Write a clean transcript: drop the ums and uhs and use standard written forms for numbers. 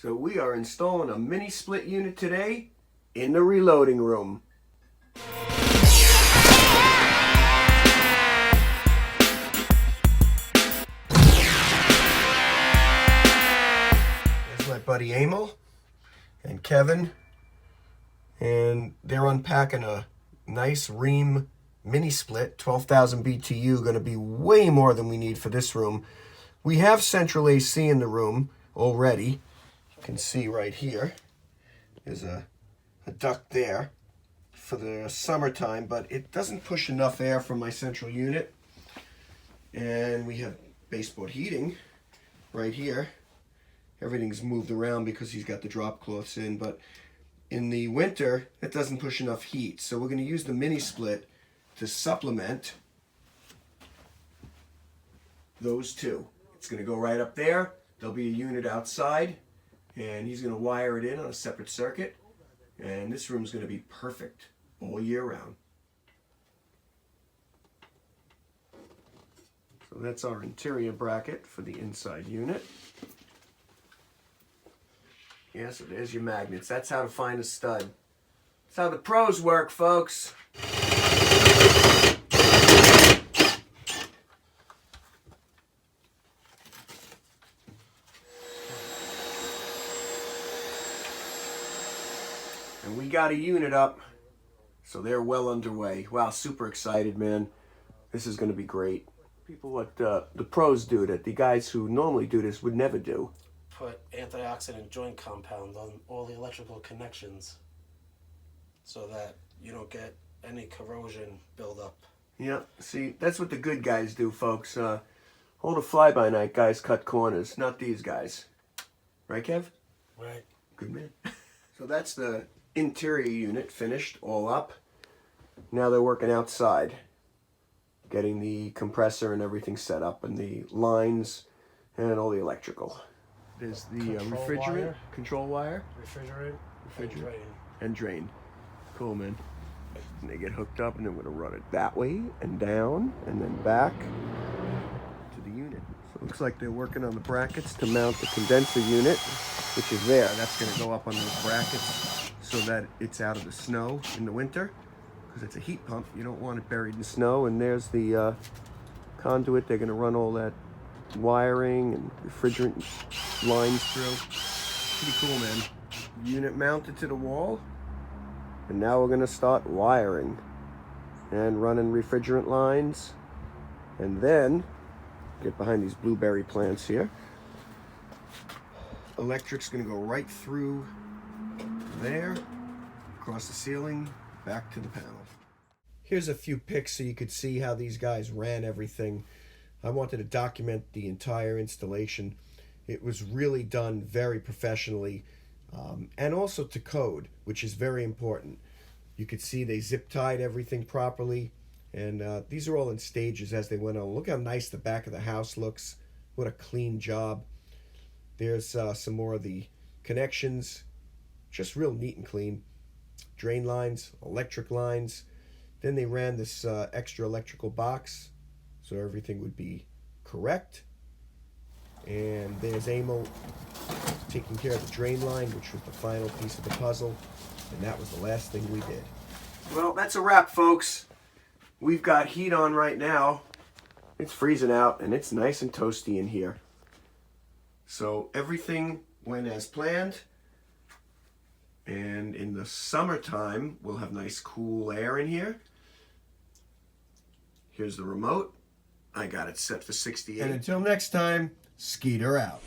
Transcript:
So we are installing a mini split unit today in the reloading room. There's my buddy Emil and Kevin, and they're unpacking a nice Rheem Mini-Split, 12,000 BTU, going to be way more than we need for this room. We have central AC in the room already. You can see right here, there's a duct there for the summertime, but it doesn't push enough air from my central unit. And we have baseboard heating right here. Everything's moved around because he's got the drop cloths in, but in the winter, it doesn't push enough heat. So we're going to use the mini split to supplement those two. It's going to go right up there. There'll be a unit outside, and he's going to wire it in on a separate circuit. And this room's going to be perfect all year round. So that's our interior bracket for the inside unit. Yeah, so there's your magnets. That's how to find a stud. That's how the pros work, folks. And we got a unit up, so they're well underway. Wow, super excited, man. This is going to be great. People, what the pros do that the guys who normally do this would never do. Put antioxidant joint compound on all the electrical connections so that you don't get any corrosion buildup. Yeah, see, that's what the good guys do, folks. All the fly-by-night guys cut corners, not these guys. Right, Kev? Right. Good man. So that's the interior unit finished, all up. Now they're working outside, getting the compressor and everything set up, and the lines and all the electrical. There's the refrigerant, control wire, refrigerant, and drain. Cool, man. And they get hooked up, and then we're going to run it that way and down and then back to the unit. So it looks like they're working on the brackets to mount the condenser unit, which is there. That's going to go up on those brackets so that it's out of the snow in the winter, because it's a heat pump. You don't want it buried in snow. And there's the conduit. They're going to run all that wiring and refrigerant lines through. Pretty cool, man. Unit mounted to the wall. And now we're going to start wiring and running refrigerant lines. And then get behind these blueberry plants here. Electric's going to go right through there, across the ceiling, back to the panel. Here's a few pics so you could see how these guys ran everything. I wanted to document the entire installation. It was really done very professionally, and also to code, which is very important. You could see they zip tied everything properly, and these are all in stages as they went on. Look how nice the back of the house looks. What a clean job. There's some more of the connections, just real neat and clean. Drain lines, electric lines. Then they ran this extra electrical box so everything would be correct. And there's Emil taking care of the drain line, which was the final piece of the puzzle. And that was the last thing we did. Well, that's a wrap, folks. We've got heat on right now. It's freezing out, and it's nice and toasty in here. So everything went as planned. And in the summertime, we'll have nice cool air in here. Here's the remote. I got it set for 68. And until next time, Skeeter out.